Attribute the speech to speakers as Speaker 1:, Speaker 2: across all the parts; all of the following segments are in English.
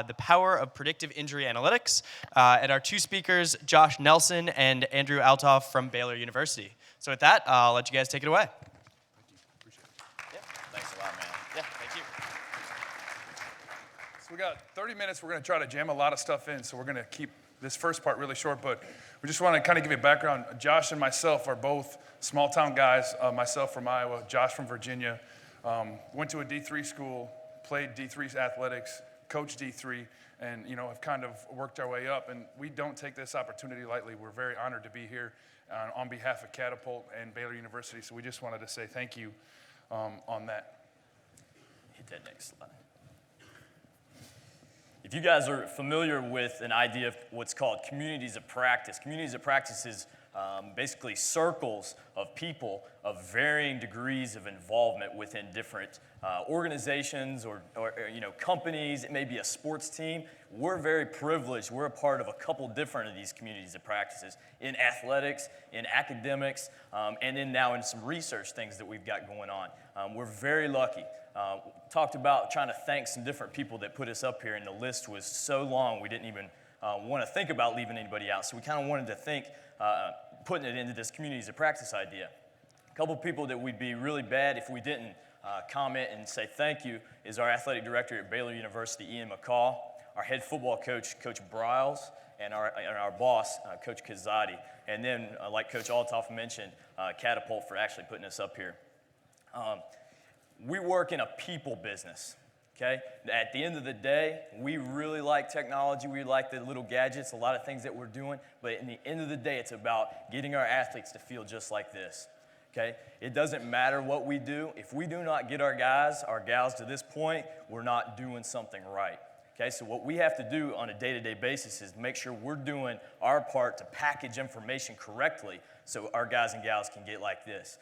Speaker 1: The power of predictive injury analytics, and our two speakers, Josh Nelson and Andrew Altoff from Baylor University. So with that, I'll let you guys take it away.
Speaker 2: Thank you. Appreciate it. Yeah, thanks a lot, man.
Speaker 1: Yeah, thank you.
Speaker 2: So we got 30 minutes. We're going to try to jam a lot of stuff in, so we're going to keep this first part really short, but we just want to kind of give you a background. Josh and myself are both small-town guys, myself from Iowa, Josh from Virginia. Went to a D3 school, played D3 athletics, coached D3, and have kind of worked our way up. And we don't take this opportunity lightly. We're very honored to be here on behalf of Catapult and Baylor University. So we just wanted to say thank you on that.
Speaker 3: Hit that next slide. If you guys are familiar with an idea of what's called communities of practice is basically circles of people of varying degrees of involvement within different organizations or companies. It may be a sports team. We're very privileged. We're a part of a couple different of these communities of practices in athletics, in academics, and then now in some research things that we've got going on. We're very lucky. Talked about trying to thank some different people that put us up here, and the list was so long we didn't even want to think about leaving anybody out. So we kind of wanted to think putting it into this communities of practice idea. A couple people that we'd be really bad if we didn't comment and say thank you is our athletic director at Baylor University, Ian McCall, our head football coach, Coach Briles, and our boss, Coach Kazadi. And then, like Coach Altoff mentioned, Catapult for actually putting us up here. We work in a people business, okay? At the end of the day, we really like technology. We like the little gadgets, a lot of things that we're doing. But in the end of the day, it's about getting our athletes to feel just like this, okay? It doesn't matter what we do. If we do not get our guys, our gals to this point, we're not doing something right, okay? So what we have to do on a day-to-day basis is make sure we're doing our part to package information correctly so our guys and gals can get like this.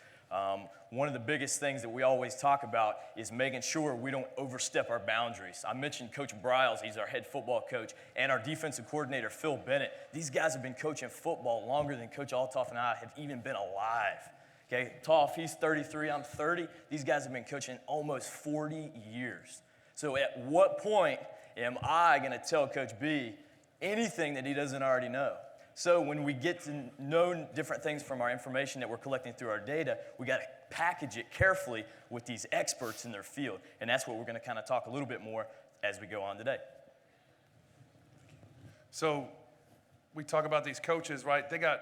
Speaker 3: One of the biggest things that we always talk about is making sure we don't overstep our boundaries. I mentioned Coach Briles, he's our head football coach, and our defensive coordinator, Phil Bennett. These guys have been coaching football longer than Coach Altoff and I have even been alive. Okay, Toff, he's 33, I'm 30. These guys have been coaching almost 40 years. So at what point am I going to tell Coach B anything that he doesn't already know? So when we get to know different things from our information that we're collecting through our data, we got to package it carefully with these experts in their field. And that's what we're going to kind of talk a little bit more as we go on today.
Speaker 2: So we talk about these coaches, right? They got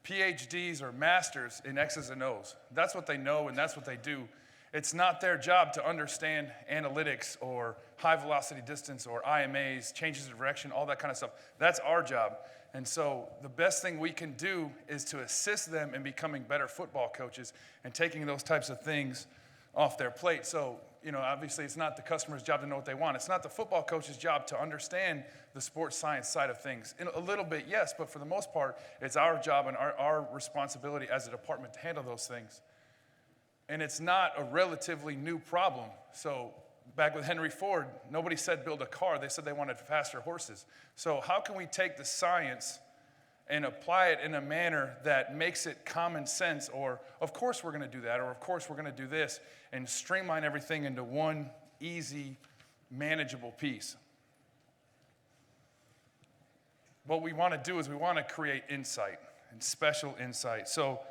Speaker 2: PhDs or masters in X's and O's. That's what they know and that's what they do. It's not their job to understand analytics or high velocity distance or IMAs, changes of direction, all that kind of stuff. That's our job. And so the best thing we can do is to assist them in becoming better football coaches and taking those types of things off their plate. So, obviously it's not the customer's job to know what they want. It's not the football coach's job to understand the sports science side of things. In a little bit, yes, but for the most part, it's our job and our responsibility as a department to handle those things. And it's not a relatively new problem. So back with Henry Ford, nobody said build a car. They said they wanted faster horses. So how can we take the science and apply it in a manner that makes it common sense, or of course we're going to do that, or of course we're going to do this, and streamline everything into one easy, manageable piece? What we want to do is we want to create insight and special insight. So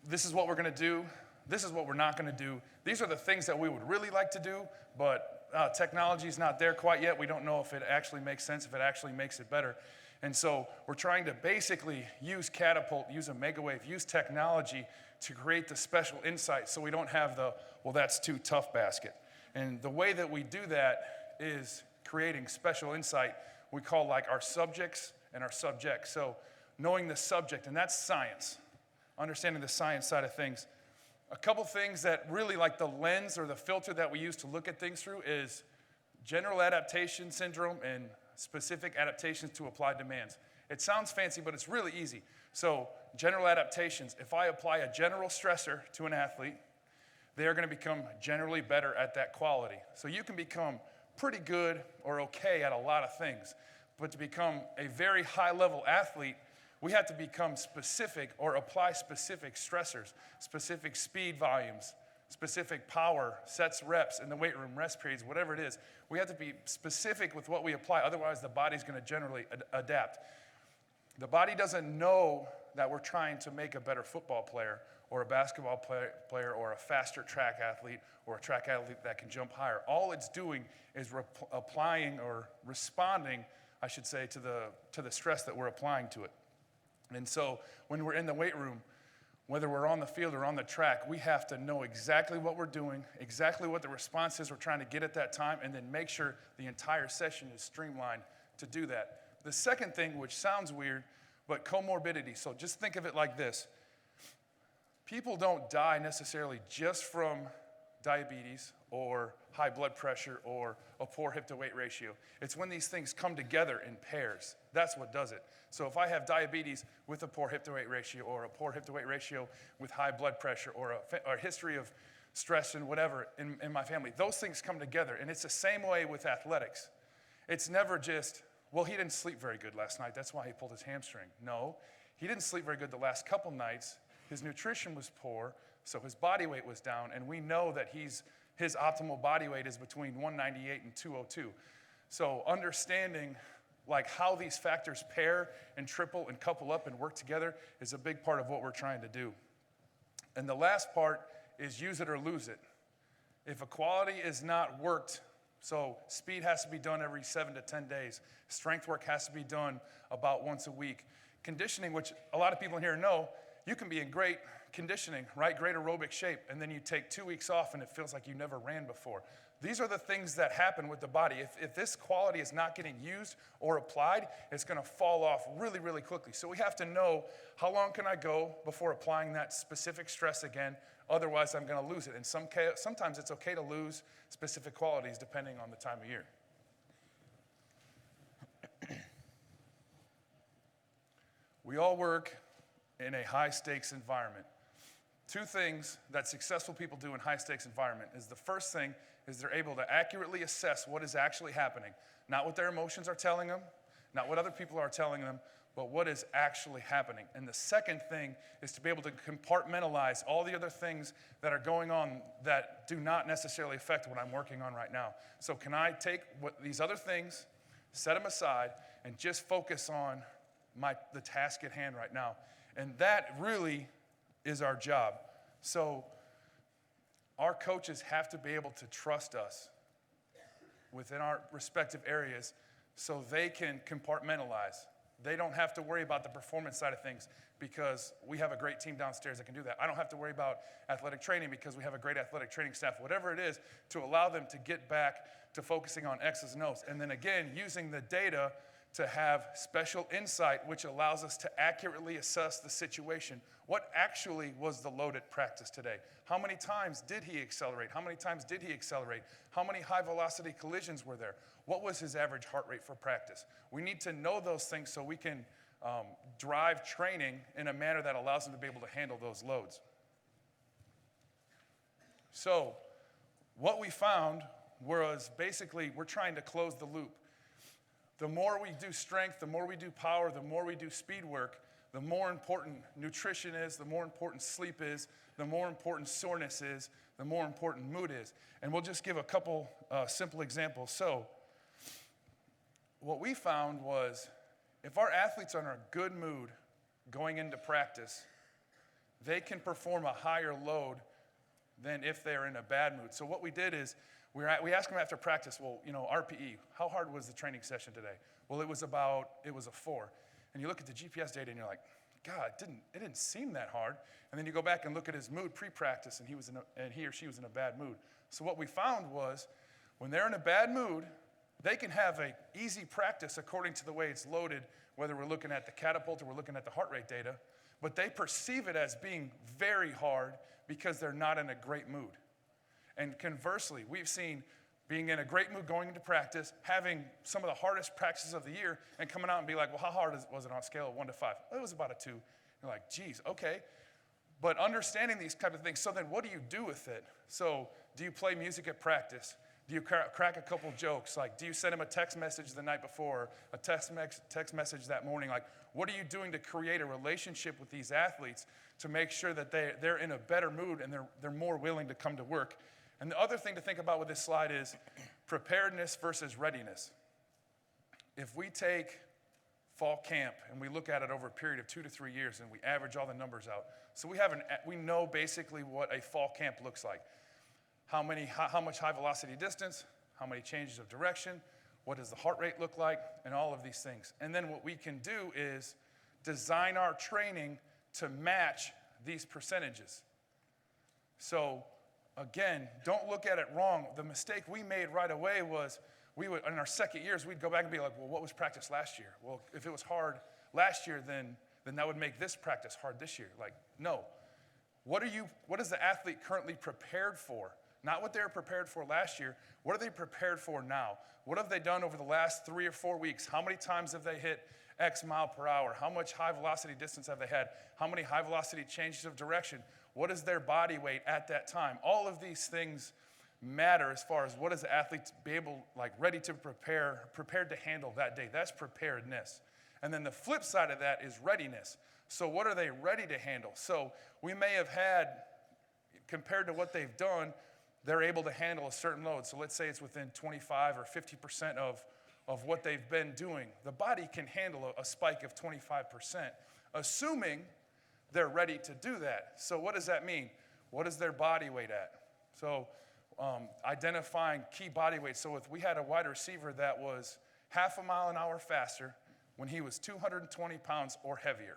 Speaker 2: this is what we're going to do. This is what we're not going to do. These are the things that we would really like to do, but technology is not there quite yet. We don't know if it actually makes sense, if it actually makes it better. And so we're trying to basically use Catapult, use a megawave, use technology to create the special insight so we don't have the, well, that's too tough basket. And the way that we do that is creating special insight we call like our subjects and our subjects. So knowing the subject, and that's science, understanding the science side of things. A couple things that really like the lens or the filter that we use to look at things through is general adaptation syndrome and specific adaptations to applied demands. It sounds fancy, but it's really easy. So general adaptations, if I apply a general stressor to an athlete, they are going to become generally better at that quality. So you can become pretty good or okay at a lot of things, but to become a very high-level athlete, we have to become specific or apply specific stressors, specific speed volumes, specific power, sets, reps in the weight room, rest periods, whatever it is. We have to be specific with what we apply. Otherwise, the body's going to generally adapt. The body doesn't know that we're trying to make a better football player or a basketball player or a faster track athlete or a track athlete that can jump higher. All it's doing is applying or responding, I should say, to the stress that we're applying to it. And so when we're in the weight room, whether we're on the field or on the track, we have to know exactly what we're doing, exactly what the response is we're trying to get at that time, and then make sure the entire session is streamlined to do that. The second thing, which sounds weird, but comorbidity. So just think of it like this. People don't die necessarily just from diabetes or high blood pressure or a poor hip to weight ratio. It's when these things come together in pairs. That's what does it. So if I have diabetes with a poor hip to weight ratio or a poor hip to weight ratio with high blood pressure or a history of stress and whatever in my family, those things come together. And it's the same way with athletics. It's never just, well, he didn't sleep very good last night. That's why he pulled his hamstring. No, he didn't sleep very good the last couple nights. His nutrition was poor, so his body weight was down, and we know that his optimal body weight is between 198 and 202. So understanding like how these factors pair and triple and couple up and work together is a big part of what we're trying to do. And the last part is use it or lose it. If a quality is not worked, so speed has to be done every 7 to 10 days. Strength work has to be done about once a week. Conditioning, which a lot of people in here know, you can be in great conditioning, right? Great aerobic shape, and then you take 2 weeks off and it feels like you never ran before. These are the things that happen with the body. If this quality is not getting used or applied, it's going to fall off really, really quickly. So we have to know how long can I go before applying that specific stress again. Otherwise, I'm going to lose it. And sometimes it's okay to lose specific qualities depending on the time of year. We all work in a high-stakes environment. Two things that successful people do in high-stakes environment is the first thing is they're able to accurately assess what is actually happening. Not what their emotions are telling them, not what other people are telling them, but what is actually happening. And the second thing is to be able to compartmentalize all the other things that are going on that do not necessarily affect what I'm working on right now. So can I take these other things, set them aside, and just focus on the task at hand right now? And that really is our job. So our coaches have to be able to trust us within our respective areas so they can compartmentalize. They don't have to worry about the performance side of things because we have a great team downstairs that can do that. I don't have to worry about athletic training because we have a great athletic training staff, whatever it is, to allow them to get back to focusing on X's and O's. And then again, using the data to have special insight, which allows us to accurately assess the situation. What actually was the load at practice today? How many times did he accelerate? How many times did he accelerate? How many high-velocity collisions were there? What was his average heart rate for practice? We need to know those things so we can drive training in a manner that allows him to be able to handle those loads. So what we found was basically we're trying to close the loop. The more we do strength, the more we do power, the more we do speed work, the more important nutrition is, the more important sleep is, the more important soreness is, the more important mood is. And we'll just give a couple simple examples. So what we found was if our athletes are in a good mood going into practice, they can perform a higher load than if they're in a bad mood. So what we did is we asked them after practice, well, RPE, how hard was the training session today? Well, it was a 4. And you look at the GPS data and you're like, God, it didn't seem that hard. And then you go back and look at his mood pre-practice and he or she was in a bad mood. So what we found was when they're in a bad mood, they can have an easy practice according to the way it's loaded, whether we're looking at the Catapult or we're looking at the heart rate data, but they perceive it as being very hard because they're not in a great mood. And conversely, we've seen being in a great mood going into practice, having some of the hardest practices of the year, and coming out and be like, well, how hard was it on a scale of 1 to 5? It was about a 2. You're like, geez, okay. But understanding these type of things, so then what do you do with it? So do you play music at practice? Do you crack a couple jokes? Like, do you send him a text message the night before, a text message that morning? Like, what are you doing to create a relationship with these athletes to make sure that they're in a better mood and they're more willing to come to work? And the other thing to think about with this slide is preparedness versus readiness. If we take fall camp and we look at it over a period of 2 to 3 years and we average all the numbers out, so we know basically what a fall camp looks like. How much high velocity distance, how many changes of direction, what does the heart rate look like, and all of these things. And then what we can do is design our training to match these percentages. So again, don't look at it wrong. The mistake we made right away was in our second years, we'd go back and be like, well, what was practice last year? Well, if it was hard last year, then that would make this practice hard this year. Like, no. What is the athlete currently prepared for? Not what they were prepared for last year. What are they prepared for now? What have they done over the last 3 or 4 weeks? How many times have they hit X mile per hour? How much high velocity distance have they had? How many high velocity changes of direction? What is their body weight at that time? All of these things matter as far as what is the athlete be able, ready to prepared to handle that day. That's preparedness. And then the flip side of that is readiness. So what are they ready to handle? So we may have had, compared to what they've done, they're able to handle a certain load. So let's say it's within 25 or 50% of what they've been doing. The body can handle a spike of 25%, assuming they're ready to do that. So what does that mean? What is their body weight at? So identifying key body weight. So if we had a wide receiver that was half a mile an hour faster when he was 220 pounds or heavier,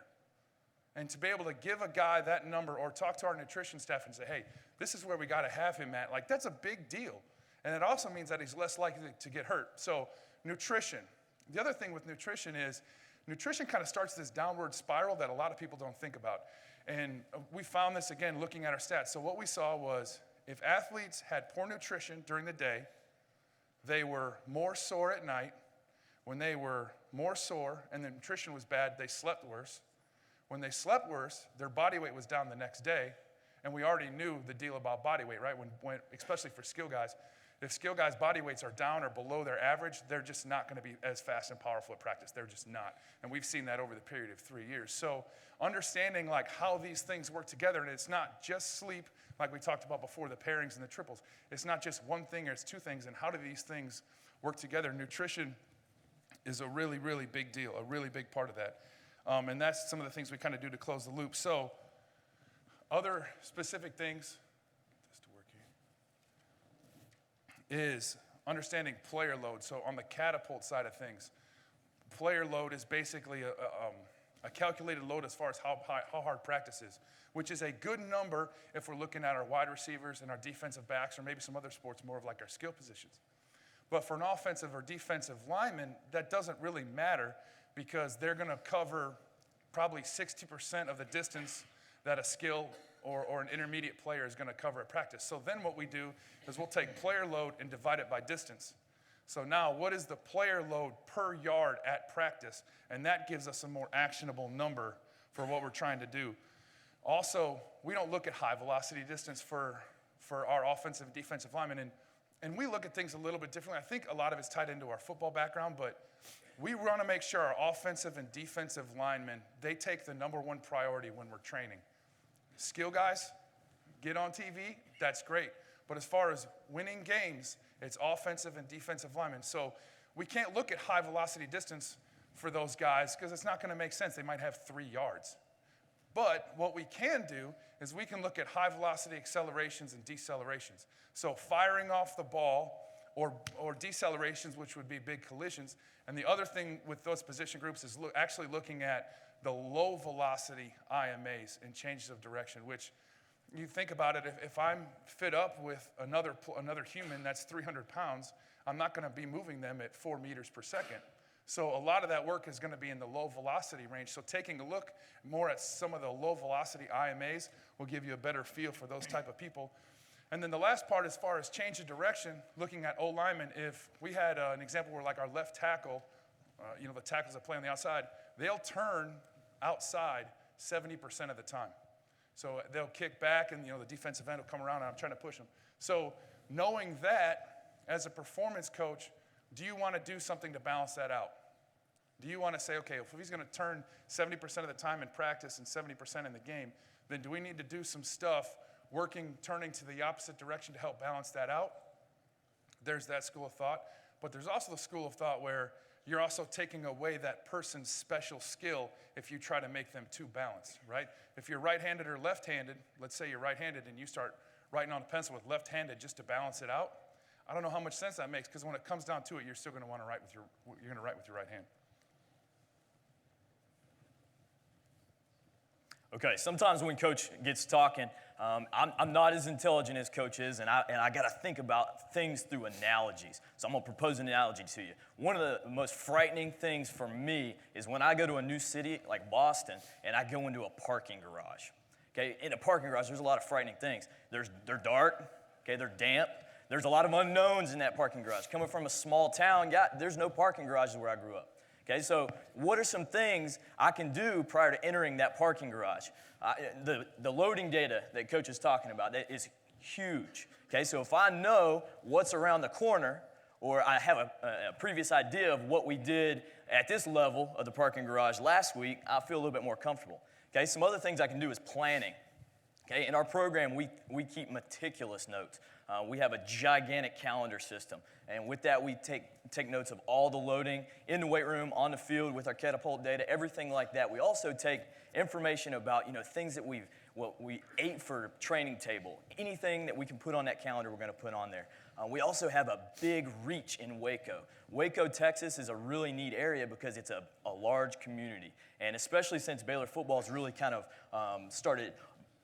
Speaker 2: and to be able to give a guy that number or talk to our nutrition staff and say, hey, this is where we got to have him at, that's a big deal. And it also means that he's less likely to get hurt. So nutrition. The other thing with nutrition is nutrition kind of starts this downward spiral that a lot of people don't think about. And we found this, again, looking at our stats. So what we saw was if athletes had poor nutrition during the day, they were more sore at night. When they were more sore and the nutrition was bad, they slept worse. When they slept worse, their body weight was down the next day. And we already knew the deal about body weight, right? When especially for skill guys. If skill guys' body weights are down or below their average, they're just not going to be as fast and powerful at practice. They're just not. And we've seen that over the period of 3 years. So understanding how these things work together, and it's not just sleep, like we talked about before, the pairings and the triples. It's not just one thing or it's two things. And how do these things work together? Nutrition is a really, really big deal, a really big part of that. And that's some of the things we kind of do to close the loop. So other specific things, get this to work here, is understanding player load. So on the Catapult side of things, player load is basically a calculated load as far as how hard practice is, which is a good number if we're looking at our wide receivers and our defensive backs or maybe some other sports, more of like our skill positions. But for an offensive or defensive lineman, that doesn't really matter because they're going to cover probably 60% of the distance that a skill or an intermediate player is going to cover at practice. So then what we do is we'll take player load and divide it by distance. So now what is the player load per yard at practice? And that gives us a more actionable number for what we're trying to do. Also, we don't look at high velocity distance for our offensive and defensive linemen. And we look at things a little bit differently. I think a lot of it's tied into our football background, but we want to make sure our offensive and defensive linemen, they take the number one priority when we're training. Skill guys, get on TV, that's great. But as far as winning games, it's offensive and defensive linemen. So we can't look at high velocity distance for those guys because it's not going to make sense. They might have 3 yards. But what we can do is we can look at high velocity accelerations and decelerations. So firing off the ball or decelerations, which would be big collisions. And the other thing with those position groups is actually looking at the low velocity IMAs and changes of direction, which you think about it, if I'm fit up with another human that's 300 pounds, I'm not going to be moving them at 4 meters per second. So a lot of that work is going to be in the low velocity range. So taking a look more at some of the low velocity IMAs will give you a better feel for those type of people. And then the last part, as far as change of direction, looking at O-linemen, if we had an example where like our left tackle, the tackles that play on the outside, they'll turn outside 70% of the time. So they'll kick back and the defensive end will come around and I'm trying to push them. So knowing that, as a performance coach, do you want to do something to balance that out? Do you want to say, okay, if he's going to turn 70% of the time in practice and 70% in the game, then do we need to do some stuff turning to the opposite direction to help balance that out? There's that school of thought. But there's also the school of thought where you're also taking away that person's special skill if you try to make them too balanced, right? If you're right-handed or left-handed, let's say you're right-handed and you start writing on a pencil with left-handed just to balance it out, I don't know how much sense that makes, because when it comes down to it, you're still going to want to write with your right hand.
Speaker 3: Okay, sometimes when Coach gets talking, I'm not as intelligent as Coach is, and I got to think about things through analogies. So I'm going to propose an analogy to you. One of the most frightening things for me is when I go to a new city like Boston, and I go into a parking garage. Okay, in a parking garage, there's a lot of frightening things. They're dark, okay, they're damp. There's a lot of unknowns in that parking garage. Coming from a small town, there's no parking garages where I grew up. Okay, so what are some things I can do prior to entering that parking garage? The loading data that Coach is talking about, that is huge. Okay, so if I know what's around the corner, or I have a previous idea of what we did at this level of the parking garage last week, I feel a little bit more comfortable. Okay, some other things I can do is planning. Okay, in our program, we keep meticulous notes. We have a gigantic calendar system, and with that, we take notes of all the loading in the weight room, on the field, with our Catapult data, everything like that. We also take information about things that what we ate for training table. Anything that we can put on that calendar, we're going to put on there. We also have a big reach in Waco. Waco, Texas is a really neat area because it's a large community, and especially since Baylor football has really kind of started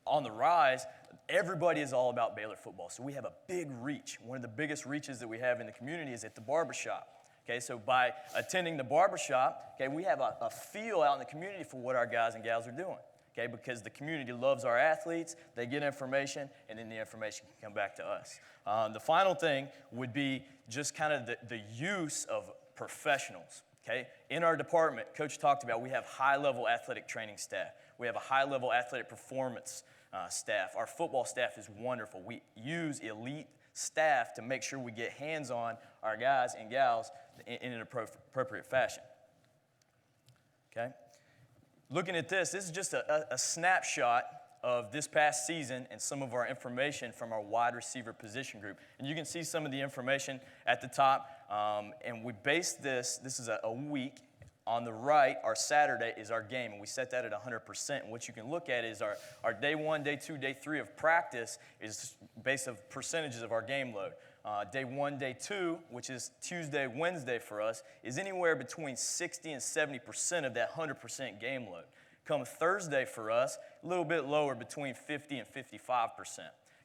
Speaker 3: on the rise, everybody is all about Baylor football. So we have a big reach. One of the biggest reaches that we have in the community is at the barbershop. Okay, so by attending the barbershop, okay, we have a feel out in the community for what our guys and gals are doing. Okay, because the community loves our athletes, they get information, and then the information can come back to us. The final thing would be just kind of the use of professionals. Okay, in our department, Coach talked about, we have high-level athletic training staff. We have a high-level athletic performance staff. Our football staff is wonderful. We use elite staff to make sure we get hands on our guys and gals in an appropriate fashion. Okay? Looking at this is just a snapshot of this past season and some of our information from our wide receiver position group. And you can see some of the information at the top. And we based this is a week. On the right, our Saturday is our game, and we set that at 100%. And what you can look at is our day 1, day 2, day 3 of practice is based on percentages of our game load. Day 1, day 2, which is Tuesday, Wednesday for us, is anywhere between 60 and 70% of that 100% game load. Come Thursday for us, a little bit lower, between 50 and 55%.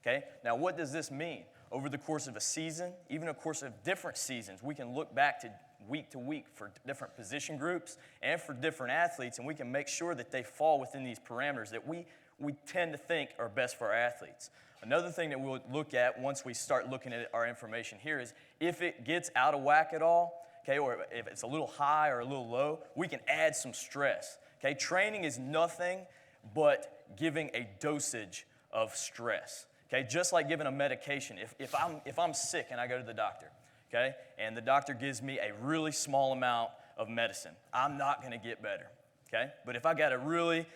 Speaker 3: Okay? Now, what does this mean? Over the course of a season, even a course of different seasons, we can look back to week for different position groups and for different athletes, and we can make sure that they fall within these parameters that we tend to think are best for our athletes. Another thing that we'll look at once we start looking at our information here is if it gets out of whack at all, okay, or if it's a little high or a little low, we can add some stress. Okay, training is nothing but giving a dosage of stress. Okay, just like giving a medication. If I'm sick and I go to the doctor, okay, and the doctor gives me a really small amount of medicine, I'm not going to get better. Okay, but if I got a really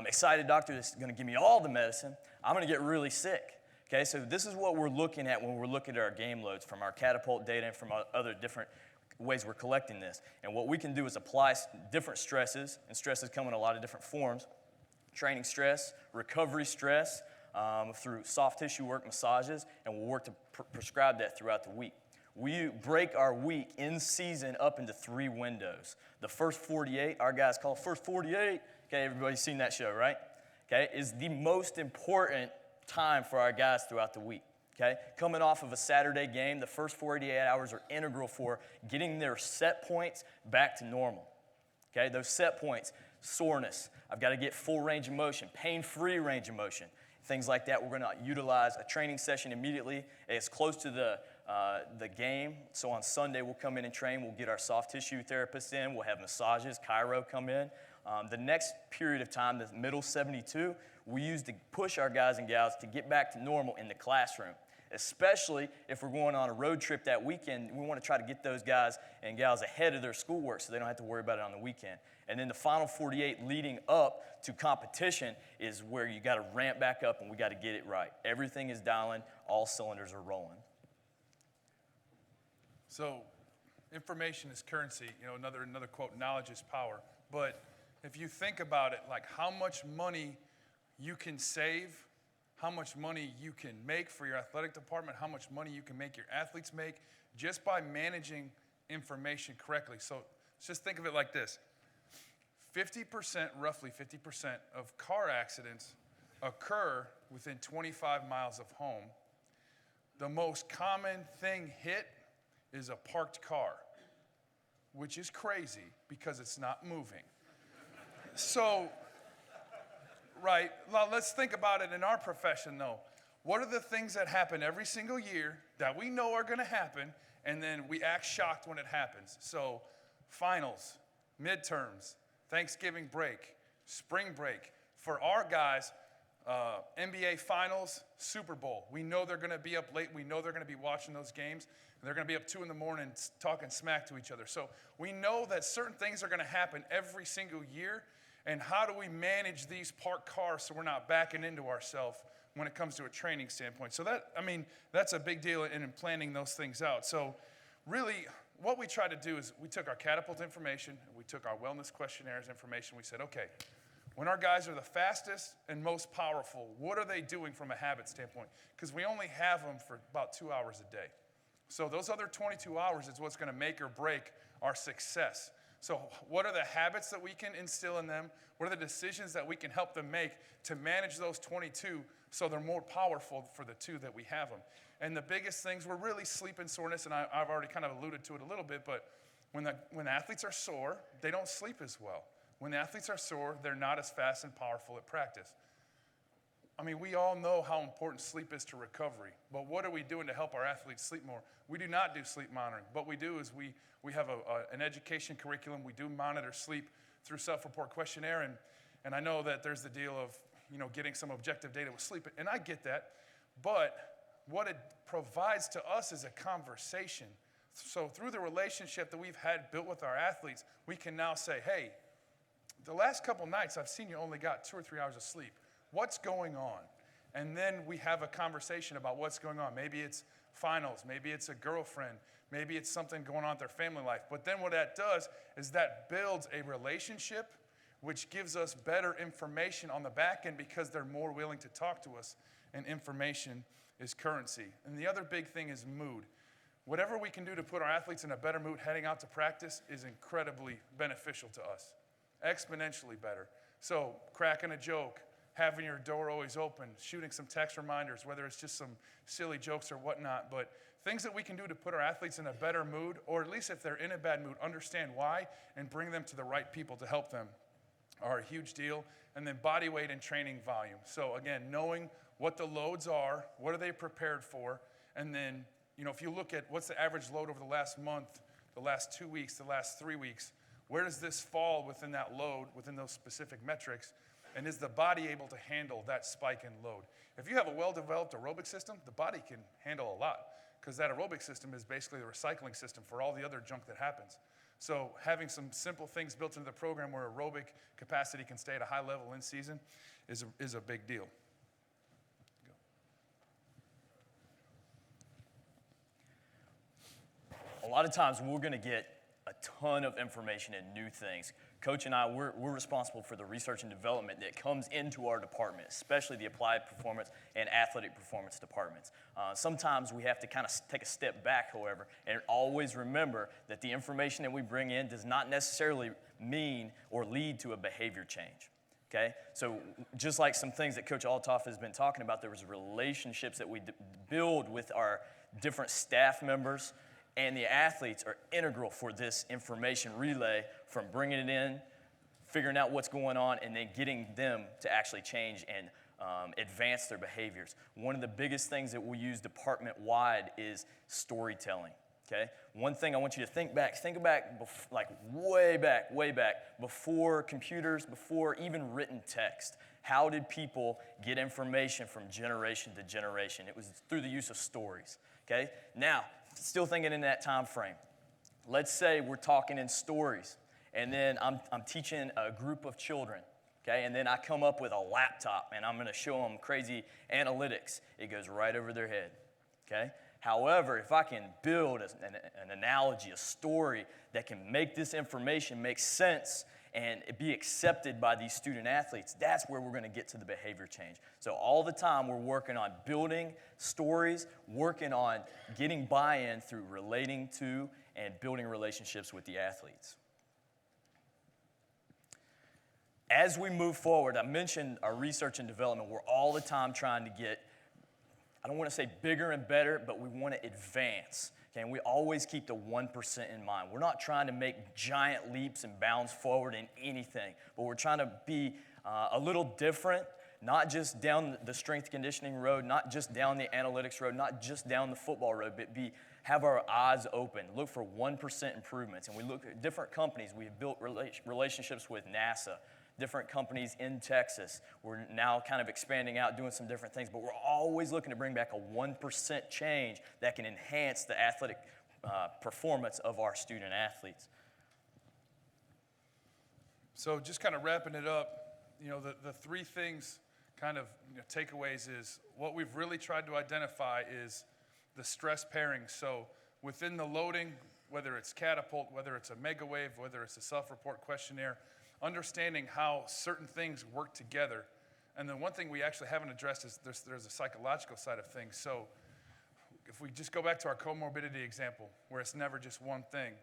Speaker 3: excited doctor that's going to give me all the medicine, I'm going to get really sick. Okay, so this is what we're looking at when we're looking at our game loads from our Catapult data and from other different ways we're collecting this. And what we can do is apply different stresses, and stresses come in a lot of different forms. Training stress, recovery stress, through soft tissue work, massages, and we'll work to prescribe that throughout the week. We break our week in season up into 3 windows. The first 48, our guys call first 48, okay, everybody's seen that show, right? Okay, is the most important time for our guys throughout the week. Okay, coming off of a Saturday game, the first 48 hours are integral for getting their set points back to normal. Okay, those set points, soreness, I've got to get full range of motion, pain-free range of motion, things like that. We're going to utilize a training session immediately as close to the game. So on Sunday, we'll come in and train. We'll get our soft tissue therapists in. We'll have massages, chiro come in. The next period of time, the middle 72, we use to push our guys and gals to get back to normal in the classroom. especially if we're going on a road trip that weekend. We want to try to get those guys and gals ahead of their schoolwork so they don't have to worry about it on the weekend. And then the final 48 leading up to competition is where you got to ramp back up and we got to get it right. Everything is dialing, all cylinders are rolling.
Speaker 2: So information is currency. You know, another quote, knowledge is power. But if you think about it, like how much money you can save, how much money you can make for your athletic department, how much money you can make your athletes make just by managing information correctly. So let's just think of it like this. 50%, roughly 50% of car accidents occur within 25 miles of home. The most common thing hit is a parked car, which is crazy because it's not moving. So, right, now let's think about it in our profession though. What are the things that happen every single year that we know are gonna happen and then we act shocked when it happens? So, finals, midterms, Thanksgiving break, spring break. For our guys, NBA Finals, Super Bowl. We know they're going to be up late. We know they're going to be watching those games. And they're going to be up 2 in the morning talking smack to each other. So we know that certain things are going to happen every single year. And how do we manage these parked cars so we're not backing into ourselves when it comes to a training standpoint? So that's a big deal in planning those things out. So really, what we tried to do is we took our Catapult information, and we took our wellness questionnaires information. We said, okay, when our guys are the fastest and most powerful, what are they doing from a habit standpoint? Because we only have them for about 2 hours a day. So those other 22 hours is what's going to make or break our success. So what are the habits that we can instill in them? What are the decisions that we can help them make to manage those 22 so they're more powerful for the 2 that we have them? And the biggest things were really sleep and soreness, and I've already kind of alluded to it a little bit, but when the athletes are sore, they don't sleep as well. When the athletes are sore, they're not as fast and powerful at practice. I mean, we all know how important sleep is to recovery, but what are we doing to help our athletes sleep more? We do not do sleep monitoring. What we do is we have an education curriculum. We do monitor sleep through self-report questionnaire, and I know that there's the deal of, you know, getting some objective data with sleep, and I get that, but what it provides to us is a conversation. So through the relationship that we've had built with our athletes, we can now say, hey, the last couple nights I've seen you only got 2 or 3 hours of sleep. What's going on? And then we have a conversation about what's going on. Maybe it's finals, maybe it's a girlfriend, maybe it's something going on with their family life. But then what that does is that builds a relationship which gives us better information on the back end because they're more willing to talk to us, and information is currency. And the other big thing is mood. Whatever we can do to put our athletes in a better mood heading out to practice is incredibly beneficial to us, exponentially better. So cracking a joke, having your door always open, shooting some text reminders, whether it's just some silly jokes or whatnot, but things that we can do to put our athletes in a better mood, or at least if they're in a bad mood, understand why and bring them to the right people to help them are a huge deal. And then body weight and training volume. So again, knowing what the loads are, what are they prepared for, and then, you know, if you look at what's the average load over the last month, the last 2 weeks, the last 3 weeks, where does this fall within that load, within those specific metrics, and is the body able to handle that spike in load? If you have a well-developed aerobic system, the body can handle a lot, because that aerobic system is basically the recycling system for all the other junk that happens. So having some simple things built into the program where aerobic capacity can stay at a high level in season is a big deal.
Speaker 3: A lot of times we're going to get a ton of information and new things. Coach and I, we're responsible for the research and development that comes into our department, especially the applied performance and athletic performance departments. Sometimes we have to kind of take a step back, however, and always remember that the information that we bring in does not necessarily mean or lead to a behavior change. Okay, so just like some things that Coach Altoff has been talking about, there was relationships that we build with our different staff members, and the athletes are integral for this information relay, from bringing it in, figuring out what's going on, and then getting them to actually change and advance their behaviors. One of the biggest things that we use department-wide is storytelling. Okay? One thing I want you to think back like way back, before computers, before even written text. How did people get information from generation to generation? It was through the use of stories. Okay? Now, still thinking in that time frame. Let's say we're talking in stories, and then I'm teaching a group of children. Okay, and then I come up with a laptop, and I'm going to show them crazy analytics. It goes right over their head. Okay? However, if I can build an analogy, a story that can make this information make sense and it be accepted by these student athletes, that's where we're going to get to the behavior change. So all the time we're working on building stories, working on getting buy-in through relating to and building relationships with the athletes. As we move forward, I mentioned our research and development. We're all the time trying to get, I don't want to say bigger and better, but we want to advance. Okay, and we always keep the 1% in mind. We're not trying to make giant leaps and bounds forward in anything, but we're trying to be a little different, not just down the strength conditioning road, not just down the analytics road, not just down the football road, but have our eyes open, look for 1% improvements. And we look at different companies. We've built relationships with NASA, different companies in Texas. We're now kind of expanding out, doing some different things, but we're always looking to bring back a 1% change that can enhance the athletic performance of our student athletes.
Speaker 2: So just kind of wrapping it up, the three things kind of takeaways is what we've really tried to identify is the stress pairing. So within the loading, whether it's Catapult, whether it's a MegaWave, whether it's a self-report questionnaire, understanding how certain things work together. And then one thing we actually haven't addressed is there's a psychological side of things. So if we just go back to our comorbidity example, where it's never just one thing,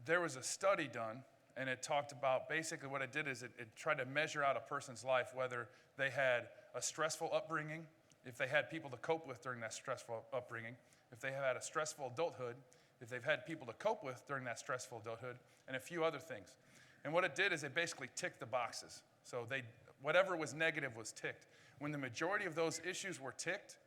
Speaker 2: there was a study done, and it talked about basically what it did is it tried to measure out a person's life, whether they had a stressful upbringing, if they had people to cope with during that stressful upbringing, if they had a stressful adulthood, if they've had people to cope with during that stressful adulthood, and a few other things. And what it did is it basically ticked the boxes. So whatever was negative was ticked. When the majority of those issues were ticked,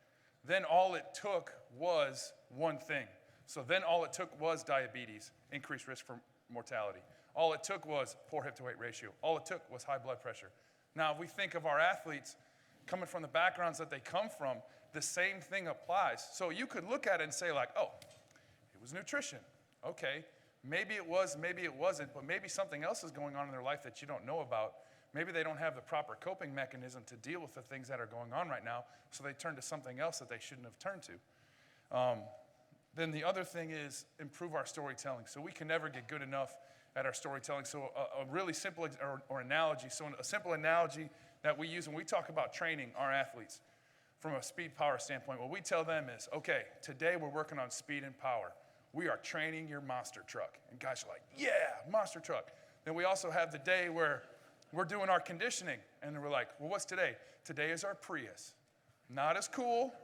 Speaker 2: then all it took was one thing. So then all it took was diabetes, increased risk for mortality. All it took was poor hip-to-weight ratio. All it took was high blood pressure. Now, if we think of our athletes coming from the backgrounds that they come from, the same thing applies. So you could look at it and say like, oh, it was nutrition. Okay. Maybe it was, maybe it wasn't, but maybe something else is going on in their life that you don't know about. Maybe they don't have the proper coping mechanism to deal with the things that are going on right now, so they turn to something else that they shouldn't have turned to. Then the other thing is improve our storytelling. So we can never get good enough at our storytelling. So a really simple or analogy, so a simple analogy that we use when we talk about training our athletes from a speed power standpoint, what we tell them is, okay, today we're working on speed and power. We are training your monster truck. And guys are like, yeah, monster truck. Then we also have the day where we're doing our conditioning. And we're like, well, what's today? Today is our Prius. Not as cool,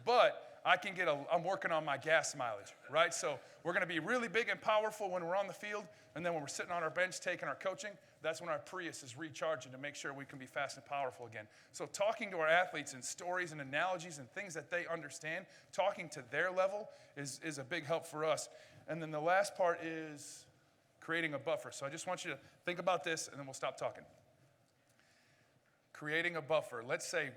Speaker 2: but I'm working on my gas mileage, right? So we're going to be really big and powerful when we're on the field. And then when we're sitting on our bench taking our coaching, that's when our Prius is recharging to make sure we can be fast and powerful again. So talking to our athletes in stories and analogies and things that they understand, talking to their level is a big help for us. And then the last part is creating a buffer. So I just want you to think about this, and then we'll stop talking. Creating a buffer. Let's say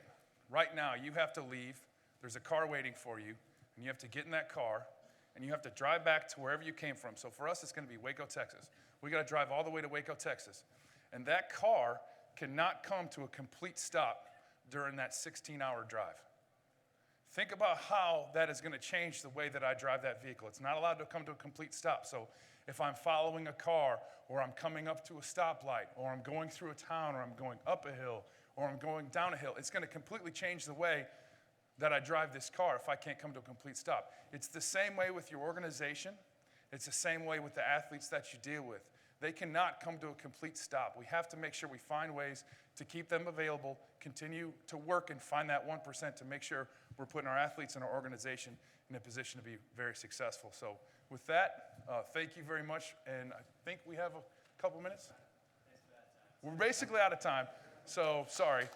Speaker 2: right now you have to leave. There's a car waiting for you, and you have to get in that car, and you have to drive back to wherever you came from. So for us, it's going to be Waco, Texas. We got to drive all the way to Waco, Texas. And that car cannot come to a complete stop during that 16-hour drive. Think about how that is going to change the way that I drive that vehicle. It's not allowed to come to a complete stop. So if I'm following a car, or I'm coming up to a stoplight, or I'm going through a town, or I'm going up a hill, or I'm going down a hill, it's going to completely change the way that I drive this car if I can't come to a complete stop. It's the same way with your organization. It's the same way with the athletes that you deal with. They cannot come to a complete stop. We have to make sure we find ways to keep them available, continue to work and find that 1% to make sure we're putting our athletes and our organization in a position to be very successful. So with that, thank you very much. And I think we have a couple minutes. We're basically out of time, so sorry.